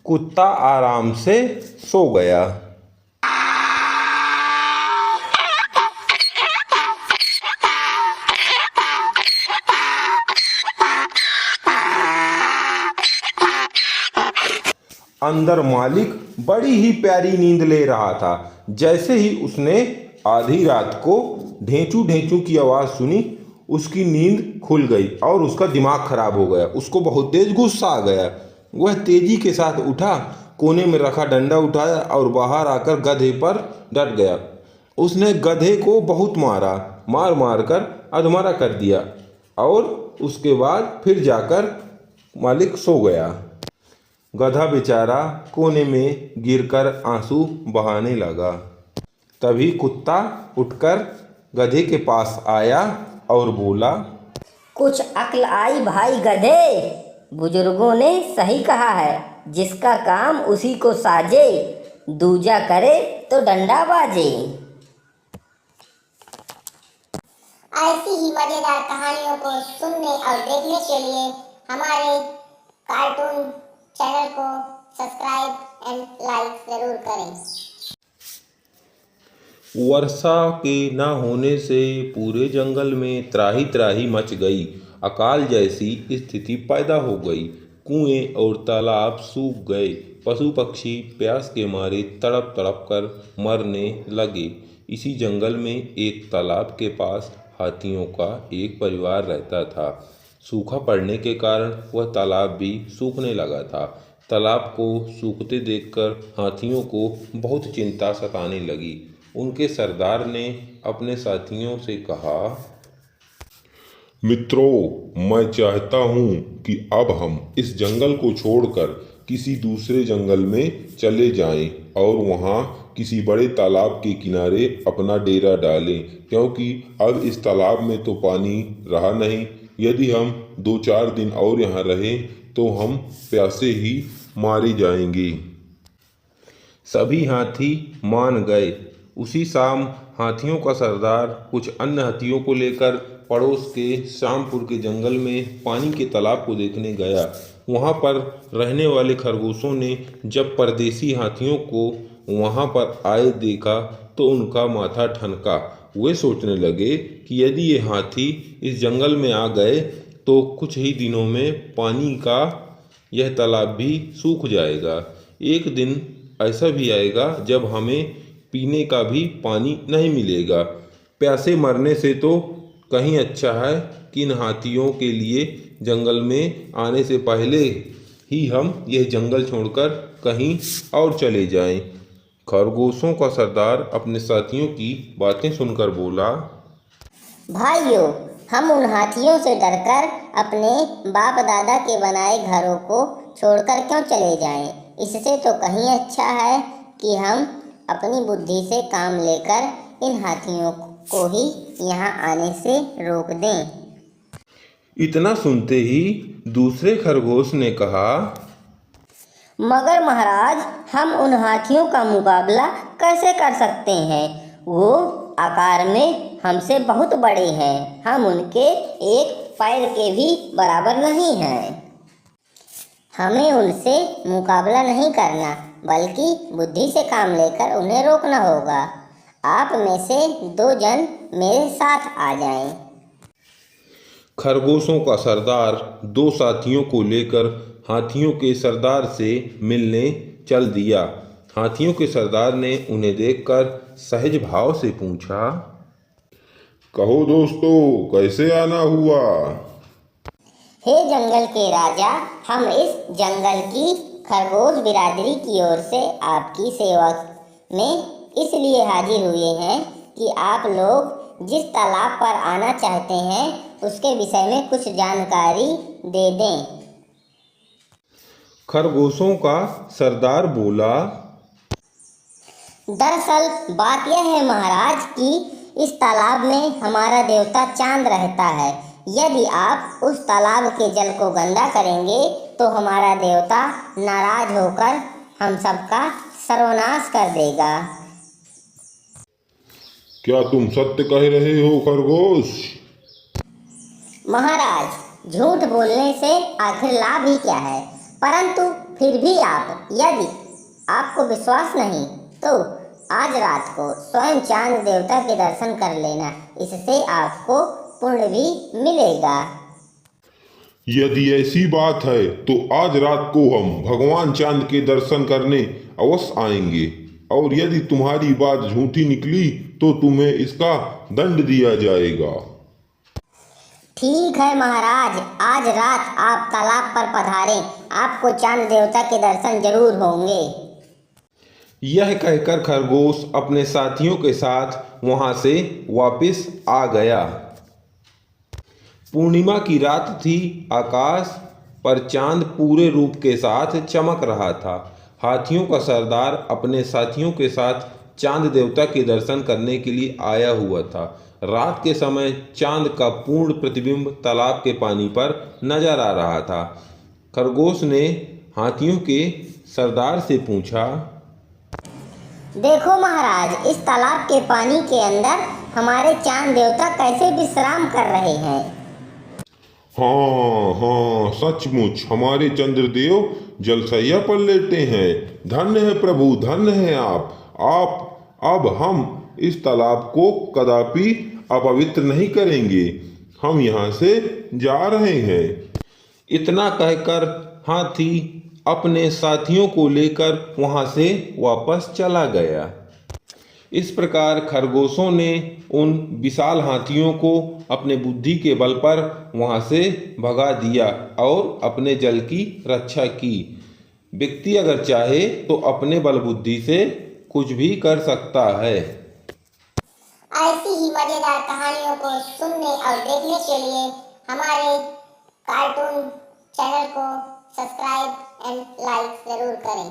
कुत्ता आराम से सो गया। अंदर मालिक बड़ी ही प्यारी नींद ले रहा था। जैसे ही उसने आधी रात को ढेंचू ढेंचू की आवाज़ सुनी, उसकी नींद खुल गई और उसका दिमाग खराब हो गया। उसको बहुत तेज गुस्सा आ गया। वह तेजी के साथ उठा, कोने में रखा डंडा उठाया और बाहर आकर गधे पर डट गया। उसने गधे को बहुत मारा, मार मार कर अधमरा कर दिया और उसके बाद फिर जाकर मालिक सो गया। गधा बेचारा कोने में गिरकर आंसू बहाने लगा। तभी कुत्ता उठकर गधे के पास आया और बोला, कुछ अक्ल आई भाई गधे, बुजुर्गों ने सही कहा है, जिसका काम उसी को साजे, दूजा करे तो डंडा बाजे। ऐसी ही मजेदार कहानियों को सुनने और देखने के लिए हमारे कार्टून चैनल को सब्सक्राइब एंड लाइक जरूर करें। वर्षा के न होने से पूरे जंगल में त्राही त्राही मच गई। अकाल जैसी स्थिति पैदा हो गई। कुएं और तालाब सूख गए। पशु पक्षी प्यास के मारे तड़प तड़प कर मरने लगे। इसी जंगल में एक तालाब के पास हाथियों का एक परिवार रहता था। सूखा पड़ने के कारण वह तालाब भी सूखने लगा था। तालाब को सूखते देखकर हाथियों को बहुत चिंता सताने लगी। उनके सरदार ने अपने साथियों से कहा, मित्रों, मैं चाहता हूँ कि अब हम इस जंगल को छोड़कर किसी दूसरे जंगल में चले जाएं और वहाँ किसी बड़े तालाब के किनारे अपना डेरा डालें, क्योंकि अब इस तालाब में तो पानी रहा नहीं। यदि हम 2-4 दिन और यहाँ रहें तो हम प्यासे ही मारे जाएंगे। सभी हाथी मान गए। उसी शाम हाथियों का सरदार कुछ अन्य हाथियों को लेकर पड़ोस के श्यामपुर के जंगल में पानी के तालाब को देखने गया। वहाँ पर रहने वाले खरगोशों ने जब परदेसी हाथियों को वहाँ पर आए देखा तो उनका माथा ठनका। वे सोचने लगे कि यदि ये हाथी इस जंगल में आ गए तो कुछ ही दिनों में पानी का यह तालाब भी सूख जाएगा। एक दिन ऐसा भी आएगा जब हमें पीने का भी पानी नहीं मिलेगा। प्यासे मरने से तो कहीं अच्छा है कि इन हाथियों के लिए जंगल में आने से पहले ही हम यह जंगल छोड़कर कहीं और चले जाएं। खरगोशों का सरदार अपने साथियों की बातें सुनकर बोला, भाइयों, हम उन हाथियों से डरकर अपने बाप दादा के बनाए घरों को छोड़कर क्यों चले जाएं? इससे तो कहीं अच्छा है कि हम अपनी बुद्धि से काम लेकर इन हाथियों को ही यहाँ आने से रोक दें। इतना सुनते ही दूसरे खरगोश ने कहा, मगर महाराज, हम उन हाथियों का मुकाबला कैसे कर सकते हैं? वो आकार में हमसे बहुत बड़े हैं। हम उनके एक पैर के भी बराबर नहीं हैं। हमें उनसे मुकाबला नहीं करना, बल्कि बुद्धि से काम लेकर उन्हें रोकना होगा। आप में से 2 जन मेरे साथ आ जाएं। खरगोशों का सरदार 2 साथियों को लेकर हाथियों के सरदार से मिलने चल दिया। हाथियों के सरदार ने उन्हें देखकर सहज भाव से पूछा, कहो दोस्तों, कैसे आना हुआ? हे जंगल के राजा, हम इस जंगल की खरगोश बिरादरी की ओर से आपकी सेवा में इसलिए हाजिर हुए हैं कि आप लोग जिस तालाब पर आना चाहते हैं उसके विषय में कुछ जानकारी दे दें। खरगोशों का सरदार बोला, दरअसल बात यह है महाराज कि इस तालाब में हमारा देवता चांद रहता है। यदि आप उस तालाब के जल को गंदा करेंगे तो हमारा देवता नाराज होकर हम सबका सर्वनाश कर देगा। क्या तुम सत्य कह रहे हो खरगोश? महाराज, झूठ बोलने से आखिर लाभ ही क्या है? परंतु फिर भी यदि आपको विश्वास नहीं तो आज रात को स्वयं चांद देवता के दर्शन कर लेना। इससे आपको पुण्य भी मिलेगा। यदि ऐसी बात है तो आज रात को हम भगवान चांद के दर्शन करने अवश्य आएंगे, और यदि तुम्हारी बात झूठी निकली तो तुम्हें इसका दंड दिया जाएगा। ठीक है महाराज, आज रात आप तालाब पर पधारें, आपको चांद देवता के दर्शन जरूर होंगे। यह कहकर खरगोश अपने साथियों के साथ वहां से वापस आ गया। पूर्णिमा की रात थी। आकाश पर चांद पूरे रूप के साथ चमक रहा था। हाथियों का सरदार अपने साथियों के साथ चांद देवता के दर्शन करने के लिए आया हुआ था। रात के समय चांद का पूर्ण प्रतिबिंब तालाब के पानी पर नजर आ रहा था। खरगोश ने हाथियों के सरदार से पूछा, देखो महाराज, इस तालाब के पानी के अंदर हमारे चांद देवता कैसे विश्राम कर रहे हैं। हाँ हाँ, सचमुच हमारे चंद्रदेव जलसैया पर लेटे हैं। धन्य है प्रभु, धन्य है आप। अब हम इस तालाब को कदापि अपवित्र नहीं करेंगे। हम यहाँ से जा रहे हैं। इतना कहकर हाथी अपने साथियों को लेकर वहां से वापस चला गया। इस प्रकार खरगोशों ने उन विशाल हाथियों को अपने बुद्धि के बल पर वहां से भगा दिया और अपने जल की रक्षा की। व्यक्ति अगर चाहे तो अपने बल बुद्धि से कुछ भी कर सकता है। ऐसी ही मजेदार कहानियों को सुनने और देखने के लिए हमारे कार्टून चैनल को सब्सक्राइब एंड लाइक जरूर करें।